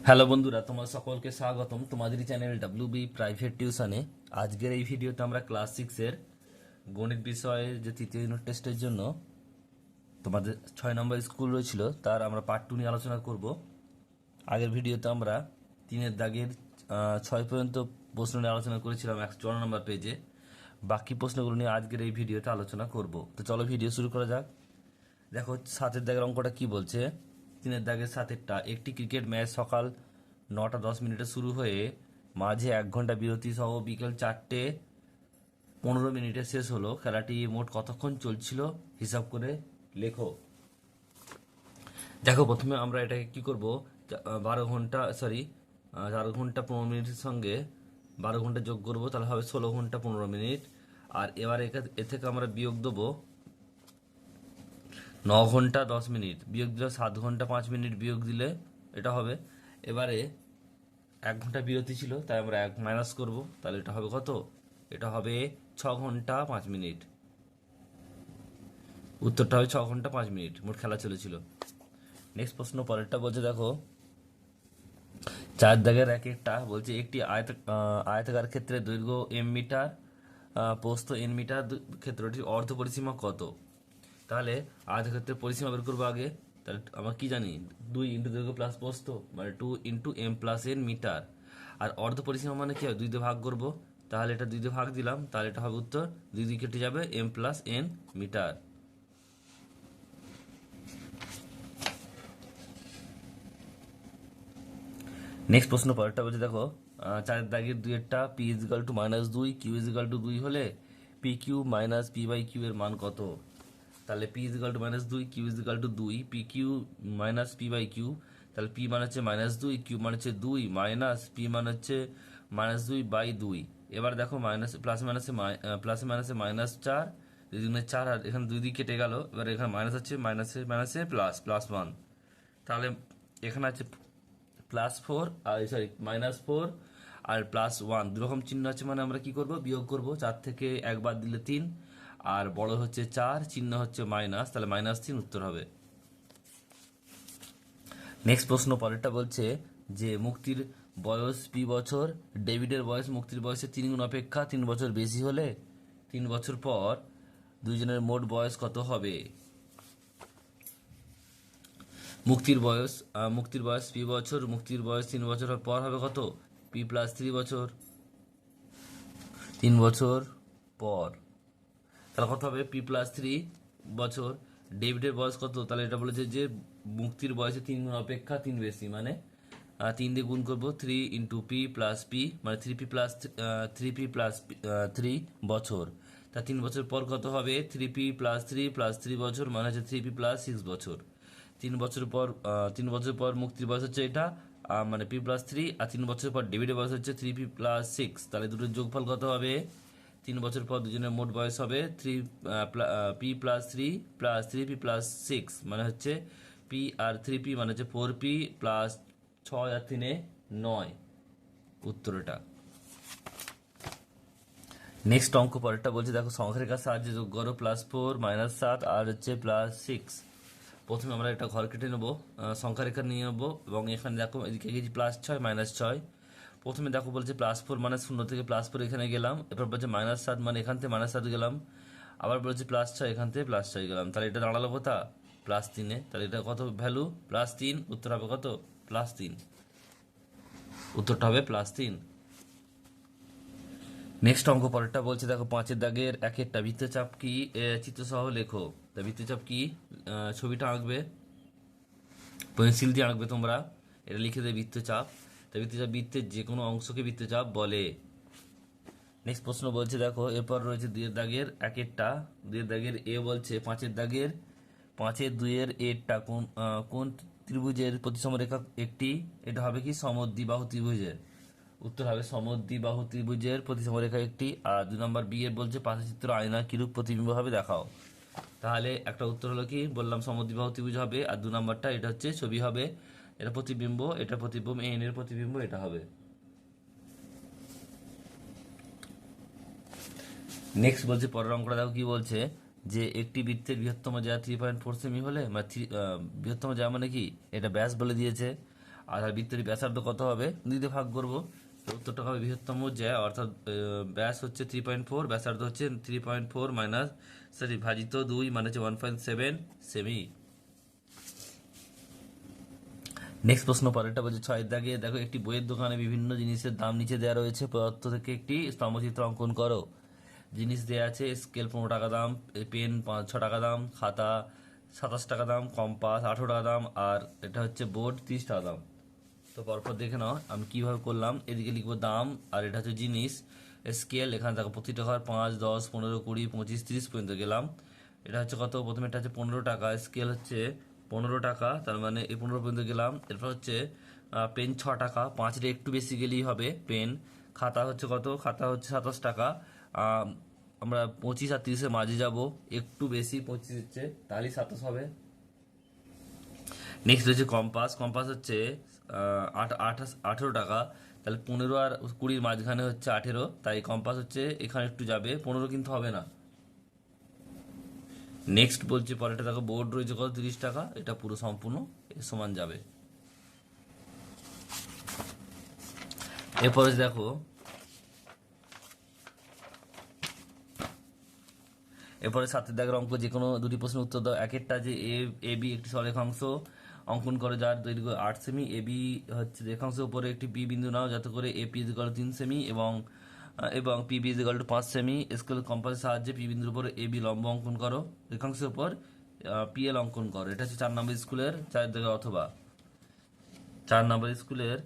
Hello বন্ধুরা, তোমার সকলকে স্বাগতম তোমাদের চ্যানেল ডাব্লিউবি প্রাইভেট টিউশনে। আজকের এই ভিডিওতে আমরা ক্লাস 6-এর গণিত বিষয়ে যে তৃতীয় ইউনিট টেস্টের জন্য তোমাদের 6 নম্বর স্কুল রয়েছিল তার আমরা পার্ট 2 নিয়ে আলোচনা করব। আগের ভিডিওতে আমরা 3-এর দাগের 6 পর্যন্ত প্রশ্ন নিয়ে আলোচনা করেছিলাম 154 নম্বর পেজে। বাকি প্রশ্নগুলো নিয়ে আজকের এই ভিডিওতে আলোচনা করব। তো চলো ভিডিও শুরু করা যাক। দেখো 7-এর দাগের অঙ্কটা কি বলছে। 3-এর দাগের 7-এরটা, একটি ক্রিকেট ম্যাচ সকাল 9টা 10 মিনিটে শুরু হয়ে মাঝে 1 ঘন্টা বিরতি সহ বিকেল 4টে 15 মিনিটে শেষ হলো। খেলাটি মোট কতক্ষণ চলছিল হিসাব করে লেখো। দেখো প্রথমে আমরা এটাকে কি করব, 4 ঘন্টা 15 মিনিটের সঙ্গে 12 ঘন্টা যোগ করব, তাহলে হবে 16 ঘন্টা 15 মিনিট। আর এবারে এ থেকে আমরা বিয়োগ দেবো 9 ঘন্টা 10 মিনিট, বিয়োগ দিলে 7 ঘন্টা 5 মিনিট বিয়োগ দিলে এটা হবে। এবারে 1 ঘন্টা বিরতি ছিল তাই আমরা 1 মাইনাস করবো, তাহলে এটা হবে কত? এটা হবে 6 ঘন্টা 5 মিনিট। উত্তরটা হবে 6 ঘন্টা 5 মিনিট মোট খেলা চলেছিল। নেক্সট প্রশ্ন পরেরটা বলছে, দেখো 4 দাগের একটা বলছে একটি আয়তাকার ক্ষেত্রে দৈর্ঘ্য এম মিটার, প্রস্থ এন মিটার, ক্ষেত্রটির অর্ধ পরিসীমা কত? তাহলে আয়তক্ষেত্রের পরিসীমা বের করবো আগে। তাহলে আমরা কি জানি, 2 দৈর্ঘ্য প্লাস প্রস্থ মানে 2 × m + n মিটার। আর অর্ধ পরিসীমা মানে কি হয়, 2 দিয়ে ভাগ করব, তাহলে এটা 2 দিয়ে ভাগ দিলাম, তাহলে এটা হবে উত্তর 2 দিয়ে কেটে যাবে m + n মিটার। নেক্সট প্রশ্ন পরেরটা বলছে, দেখো 4-এর দাগের 2-এরটা, p = -2 q = 2 হলে pq - p/q এর মান কত? তাহলে p = -2 q = 2, pq - p/q, তাহলে p মানে হচ্ছে -2, q মানে হচ্ছে 2, মাইনাস p মানে হচ্ছে -2/2। এবার দেখো প্লাস মাইনাসে -4, 2 × 4, আর এখানে 2 দিয়ে কেটে গেল। এবার এখানে মাইনাস আছে, মাইনাসে মাইনাসে প্লাস +1, তাহলে এখানে আছে +4 আর -4 আর +1 দুরকম চিহ্ন আছে, মানে আমরা কি করব, বিয়োগ করব। 4 থেকে 1 বাদ দিলে 3, আর বড় হচ্ছে 4, চিহ্ন হচ্ছে মাইনাস, তাহলে -3 উত্তর হবে। নেক্সট প্রশ্ন পরেরটা বলছে যে মুক্তির বয়স p বছর, ডেভিডের বয়স মুক্তির বয়সে 3 গুণ অপেক্ষা 3 বছর বেশি হলে 3 বছর পর দুইজনের মোট বয়স কত হবে? মুক্তির বয়স p বছর, মুক্তির বয়স 3 বছর পর হবে কত? p + 3 বছর, 3 বছর পর, তাহলে কত হবে? p + 3 বছর। ডেভিডের বয়স কত? তাহলে এটা বলেছে যে মুক্তির বয়সে 3 গুণ অপেক্ষা 3 বেশি, মানে 3 দিয়ে গুণ করবো, 3 × p + p মানে 3p + 3 বছর। তা 3 বছর পর কত হবে? 3p + 3 + 3 বছর মানে হচ্ছে 3p + 6 বছর। 3 বছর পর মুক্তির বয়স হচ্ছে এটা, মানে p + 3, আর 3 বছর পর ডেভিডের বয়স হচ্ছে 3p + 6, তাহলে দুটোর যোগফল কত হবে? 3 বছর পর দুজনের মোট বয়স হবে p + 3 + 3p + 6 মানে হচ্ছে p আর 3p মানে হচ্ছে 4p + 6 আর 3 9, উত্তর এটা। নেক্সট অঙ্ক পরেরটা বলছে, দেখো সংখ্যারেখার সাহায্যে যোগ করো +4 -7 আর হচ্ছে +6। প্রথমে আমরা একটা ঘর কেটে নেবো, সংখ্যারেখা নিয়ে নেবো, এবং এখানে দেখো এদিকে গেছি +6 -6। প্রথমে দেখো বলছে +4 মানে 0 থেকে +4 এখানে গেলাম, এরপর বলছে -7 মানে এখান থেকে -7 গেলাম, আবার বলছে +6 এখান থেকে +6 গেলাম, তাহলে এটা দাঁড়ালো কোথা? +3-এ। তাহলে এটা কত ভ্যালু? +3, উত্তর হবে কত? +3, উত্তরটা হবে +3। নেক্সট অঙ্ক পরেরটা বলছে, দেখো 5-এর দাগের 1-এরটা, বৃত্তচাপ কি চিত্রসহ লেখো। তা বৃত্তচাপ কি, ছবিটা আঁকবে, পেন্সিল দিয়ে আঁকবে তোমরা, এটা লিখে দেবে বৃত্তচাপ। তা বৃত্তচাপ বৃত্তের যে কোনো অংশকে বৃত্তচাপ বলে। নেক্সট প্রশ্ন বলছে, দেখো এরপর রয়েছে 2-এর দাগের 1-এরটা, 2-এর দাগের এ বলছে 5-এর দাগের 5-এর 2-এর এরটা কোন ত্রিভুজের প্রতিসম রেখা একটি? এটা হবে কি, সমদ্বিবাহু ত্রিভুজের। উত্তর হবে সমদ্বিবাহু ত্রিভুজের প্রতিসম রেখা একটি। আর 2 নম্বর বি এর বলছে পার্শ্বচিত্র আয়না কিরূপ প্রতিবিম্ব হবে দেখাও। তাহলে একটা উত্তর হলো কি, বললাম সমদ্বিবাহু ত্রিভুজ হবে, আর 2 নম্বরটা এটা হচ্ছে ছবি হবে, এটা প্রতিবিম্ব, এটা প্রতিবিম্ব, এন এর প্রতিবিম্ব এটা হবে। নেক্সট বলছে পরের অঙ্কটা, দেখো কি বলছে যে একটি বৃত্তের বৃহত্তম জ্যা 3.4 সেমি হলে, মানে বৃহত্তম জ্যা মানে কি, এটা ব্যাস বলে দিয়েছে। আর বৃত্তের ব্যাসার্ধ কত হবে, দুইতে ভাগ করবো, উত্তরটা হবে বৃহত্তম জ্যা, অর্থাৎ ব্যাস হচ্ছে 3.4, ব্যাসার্ধ হচ্ছে 3.4 মাইনাস ভাজিত 2 মানে হচ্ছে 1.7 সেমি। নেক্সট প্রশ্ন পরেরটা বলছে 6 দাগে দেখো একটি বইয়ের দোকানে বিভিন্ন জিনিসের দাম নিচে দেওয়া রয়েছে, প্রদত্ত থেকে একটি স্তম্ভচিত্র অঙ্কন করো। জিনিস দেওয়া আছে স্কেল 15 টাকা দাম, পেন 6 টাকা দাম, খাতা 27 টাকা দাম, কম্পাস 18 টাকা দাম, আর এটা হচ্ছে বোর্ড 30 টাকা দাম। তো পরপর দেখে নাও আমি কিভাবে করলাম। এদিকে লিখবো দাম, আর এটা হচ্ছে জিনিস। স্কেল এখানে দেখো প্রতিটা ঘর 5, 10, 15, 20, 25, 30 পর্যন্ত গেলাম। এটা হচ্ছে কত, প্রথমে এটা হচ্ছে 15 টাকা, স্কেল হচ্ছে 15 টাকা, তার মানে এই 15 পর্যন্ত গেলাম। এরপর হচ্ছে পেন 6 টাকা, 5 একটু বেশি গেলেই হবে পেন। খাতা হচ্ছে কত, খাতা হচ্ছে 27 টাকা। আমরা 25 আর 30-এর মাঝে যাব, একটু বেশি 25 হচ্ছে, তাহলেই 27 হবে। নেক্সট হচ্ছে কম্পাস, কম্পাস হচ্ছে 18 টাকা, তাহলে 15 আর 20-র মাঝখানে হচ্ছে 18, তাই কম্পাস হচ্ছে এখানে একটু যাবে, 15 কিন্তু হবে না। নেক্সট বলছে পরেরটা দেখো, বোর্ড রয়েছে কত, 30 টাকা, এটা পুরো সম্পূর্ণ এর সমান যাবে। এরপরে দেখো, এরপরে 7 দাগের অঙ্ক, যে কোনো দুটি প্রশ্নের উত্তর দাও। একেরটা যে এ বি একটি সরেখাংশ অঙ্কন করে যার দৈর্ঘ্য 8 সেমি, এ বি হচ্ছে রেখাংশের উপরে একটি বি বিন্দু নাও যাতে করে এ পি 3 সেমি এবং পি বি 5 সেমি। স্কেল কম্পাসের সাহায্যে পি বিন্দুর উপর এ বি লম্ব অঙ্কন করো, রেখাংশের উপর পি এল অঙ্কন করো। এটা হচ্ছে 4 নম্বর স্কুলের 4 দাগের অথবা 4 নম্বর স্কুলের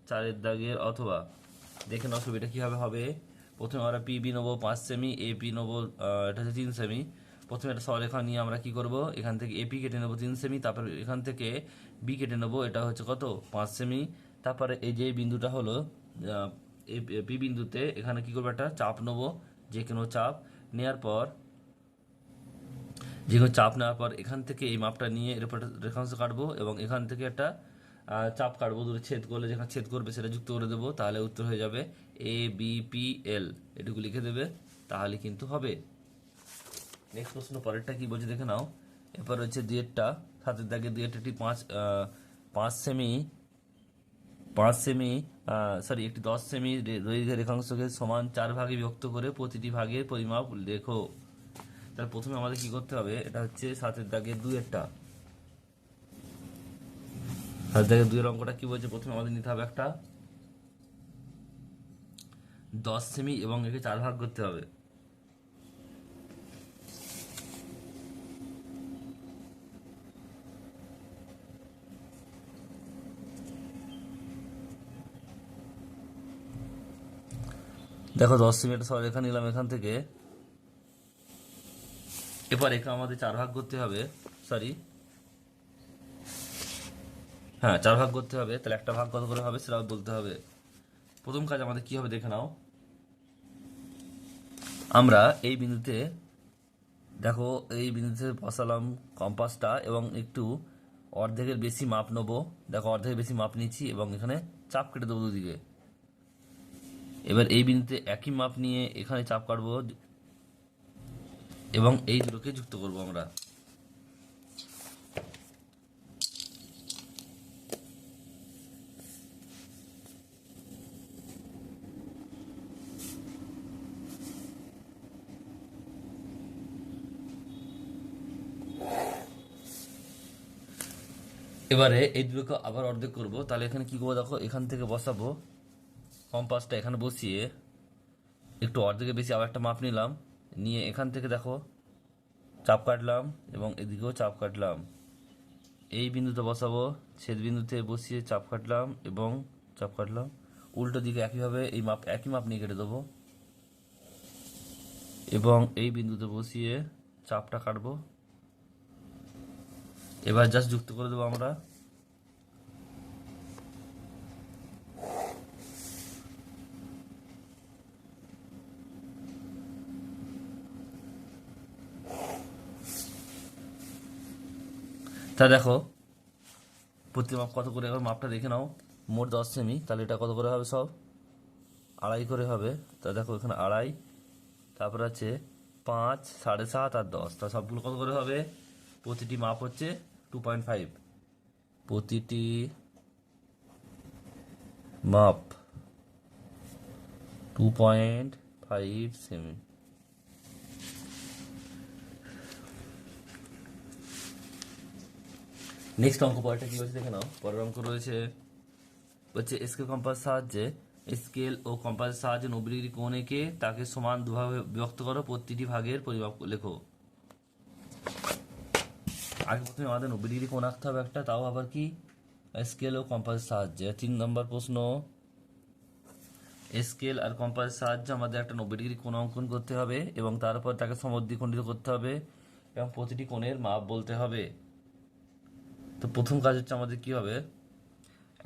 4 দাগের অথবা। দেখে নাও ছবিটা কীভাবে হবে। প্রথমে আমরা পি বি নেবো 5 সেমি, এ পি নেবো এটা হচ্ছে 3 সেমি। প্রথমে একটা সরেখা নিয়ে আমরা কি করব, এখান থেকে এপি কেটে নেবো 3 সেমি, তারপর এখান থেকে বি কেটে নেবো, এটা হচ্ছে কত 5 সেমি। তারপরে এই যে বিন্দুটা হলো পি বিন্দুতে এখানে কি করবো, একটা চাপ নেবো, যে কোনো চাপ নেওয়ার পর এখান থেকে এই মাপটা নিয়ে এর উপর একটা রেখাংশ কাটবো এবং এখান থেকে একটা চাপ কাটবো, দূরে ছেদ করলে যেখানে ছেদ করবে সেটা যুক্ত করে দেবো, তাহলে উত্তর হয়ে যাবে এ বি পি এল। এটুকু লিখে দেবে, তাহলে কিন্তু হবে। নেক্সট প্রশ্ন পরেরটা কি বলছে দেখে নাও। এরপর হচ্ছে দুইয়েরটা, 7 দাগে দুইয়েরটা একটি 5 সেমি একটি 10 সেমি দৈর্ঘ্যের রেখাংশকে সমান 4 ভাগে বিভক্ত করে প্রতিটি ভাগের পরিমাপ লেখো। তাহলে প্রথমে আমাদের কি করতে হবে, এটা হচ্ছে 7 দাগে 2-এরটা। 7 দাগে 2-এর অঙ্কটা কি বলছে, প্রথমে আমাদের নিতে হবে একটা 10 সেমি এবং একে 4 ভাগ করতে হবে। দেখো 10 সেমি একটা সরলরেখা নিলাম এখান থেকে, এবার একে আমাদের 4 ভাগ করতে হবে, হ্যাঁ 4 ভাগ করতে হবে। তাহলে একটা ভাগ কত করে হবে সেটা বলতে হবে। প্রথম কাজ আমাদের কি হবে দেখে নাও। আমরা এই বিন্দুতে দেখো, এই বিন্দুতে বসালাম কম্পাসটা এবং একটু অর্ধেকের বেশি মাপ নেবো। দেখো অর্ধেকের বেশি মাপ নিচ্ছি এবং এখানে চাপ কেটে দেবো দুদিকে। এবার এই বিন্দুতে একই মাপ নিয়ে এখানে চাপ কাটবো এবং এই দুটোকে যুক্ত করব আমরা। এবারে এই দুটোকে আবার অর্ধেক করব। তাহলে এখানে কি করবো দেখো, এখান থেকে বসাবো কম্পাসটা, এখানে বসিয়ে একটু অর্ধেকের বেশি আবার একটা মাপ নিলাম, নিয়ে এখান থেকে দেখো চাপ কাটলাম এবং এদিকেও চাপ কাটলাম। এই বিন্দুতে বসাবো, ছেদ বিন্দুতে বসিয়ে চাপ কাটলাম এবং চাপ কাটলাম। উল্টো দিকে একইভাবে একই মাপ নিয়ে কেটে দেবো এবং এই বিন্দুতে বসিয়ে চাপটা কাটবো। এবার জাস্ট যুক্ত করে দেবো আমরা। তা দেখো প্রতি মাপ কত করে, এবার মাপটা দেখে নাও। মোট 10 সেমি, তাহলে এটা কত করে হবে, সব আড়াই করে হবে। তা দেখো এখানে আড়াই, তারপর আছে 5, 7.5 আর 10, তা সবগুলো কত করে হবে, প্রতিটি মাপ হচ্ছে 2.5, প্রতিটি মাপ 2.5 সেমি। নেক্সট অঙ্ক পরেরটা কি হচ্ছে দেখে নাও। পরের অঙ্ক রয়েছে হচ্ছে স্কেল কম্পাস সাহায্যে স্কেল ও কম্পাসের সাহায্যে 90 ডিগ্রি কোণ এঁকে তাকে সমান দুভাগে বিভক্ত করো, প্রতিটি ভাগের পরিমাপ লেখো। আগে প্রথমে আমাদের 90 ডিগ্রি কোণ আঁকতে হবে একটা, তাও আবার কি স্কেল ও কম্পাসের সাহায্যে। 3 নম্বর প্রশ্ন, স্কেল আর কম্পাসের সাহায্যে আমাদের একটা 90 ডিগ্রি কোণ অঙ্কন করতে হবে এবং তারপর তাকে সমদ্বিখণ্ডিত করতে হবে এবং প্রতিটি কোণের মাপ বলতে হবে। তো প্রথম কাজ হচ্ছে আমাদের কি হবে,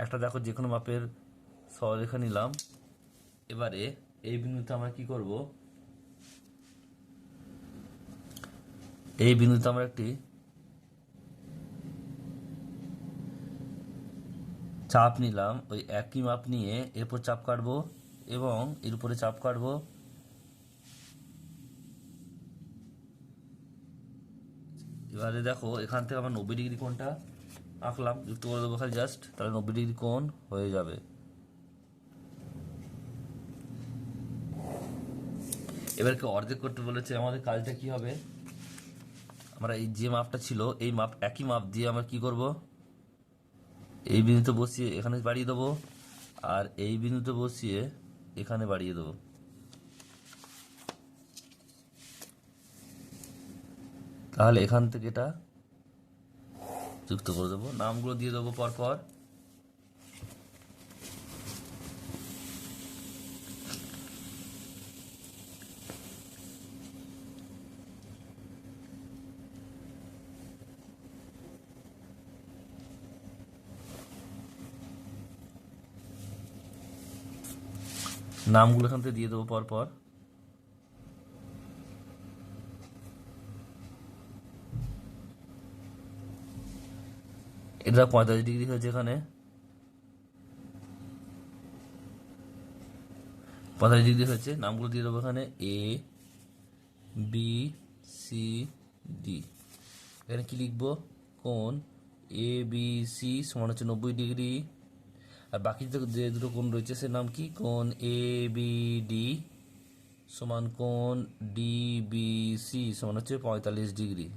একটা দেখো যে কোনো মাপের সরলরেখা নিলাম। এবারে এই বিন্দুতে আমরা কি করব, এই বিন্দুতে আমরা একটি চাপ নিলাম, ওই একই মাপ নিয়ে এরপর চাপ কাটবো এবং এর উপরে চাপ কাটবো। এবারে দেখো এখান থেকে আমরা 90 ডিগ্রি কোণটা আঁকলাম, যুক্ত করে দেবো খালি জাস্ট, তাহলে 90 ডিগ্রি কোণ হয়ে যাবে। এবার কি অর্ধেক করতে বলেছে, আমাদের কাজটা কি হবে, আমরা এই যে মাপটা ছিল এই মাপ একই মাপ দিয়ে আমরা কি করব, এই বিন্দুতে বসিয়ে এখানে বাড়িয়ে দেবো আর এই বিন্দুতে বসিয়ে এখানে বাড়িয়ে দেবো। তাহলে এখান থেকে এটা যুক্ত করে দেবো, নামগুলো দিয়ে দেবো পরপর। নামগুলো এখান থেকে দিয়ে দেবো পরপর। এটা 45 ডিগ্রি হয়েছে, এখানে 45 ডিগ্রি হয়েছে। নামগুলো দিয়ে দেবো এখানে এ বি সি ডি। এখানে কি লিখবো, কোণ এ বি সি সমান হচ্ছে 90 ডিগ্রি, আর বাকি যে দুটো কোণ রয়েছে সে নাম কি, কোণ এ বি ডি সমান কোণ ডি বি সি সমান হচ্ছে 45 ডিগ্রি।